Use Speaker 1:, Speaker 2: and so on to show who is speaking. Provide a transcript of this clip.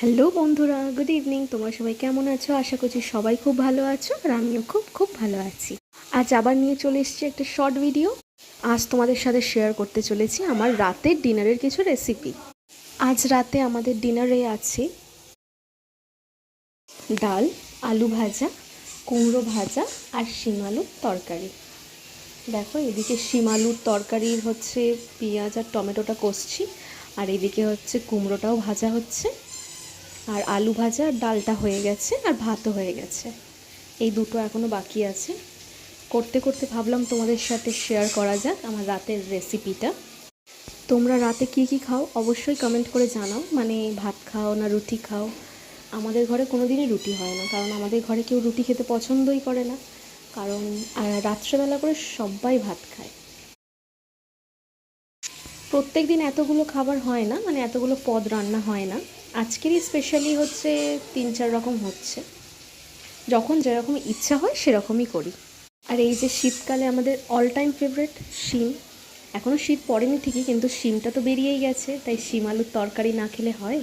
Speaker 1: Hello বন্ধুরা, good evening. তোমরা সবাই কেমন আছো? আশা করছি সবাই খুব ভালো আছো, আর আমিও খুব খুব ভালো আছি। আজ আবার নিয়ে চলে এসেছি একটা শর্ট ভিডিও। আজ তোমাদের সাথে শেয়ার করতে চলেছি আমার রাতের ডিনারের কিছু রেসিপি। আজ রাতে আমাদের ডিনারে আছে ডাল, আলু ভাজা, কুমড়ো ভাজা আর শিম আলুর তরকারি। দেখো, এদিকে শিম আলুর তরকারির হচ্ছে পেঁয়াজ আর টমেটোটা কষছি, আর এদিকে হচ্ছে কুমড়োটাও ভাজা হচ্ছে, আর আলু ভাজা আর ডালটা হয়ে গেছে, আর ভাতও হয়ে গেছে। এই দুটো এখনও বাকি আছে। করতে করতে ভাবলাম তোমাদের সাথে শেয়ার করা যাক আমার রাতের রেসিপিটা। তোমরা রাতে কি কি খাও অবশ্যই কমেন্ট করে জানাও। মানে ভাত খাও না রুটি খাও? আমাদের ঘরে কোনো দিনই রুটি হয় না, কারণ আমাদের ঘরে কেউ রুটি খেতে পছন্দই করে না। কারণ রাত্রেবেলা করে সবাই ভাত খায়। প্রত্যেক দিন এতগুলো খাবার হয় না, মানে এতগুলো পদ রান্না হয় না। আজকেরই স্পেশালি হচ্ছে 3-4 রকম হচ্ছে। যখন যেরকম ইচ্ছা হয় সেরকমই করি। আর এই যে শীতকালে আমাদের অল টাইম ফেভারিট শিম। এখনও শীত পড়েনি ঠিকই, কিন্তু শিমটা তো বেরিয়েই গেছে, তাই শিম আলুর তরকারি না খেলে হয়?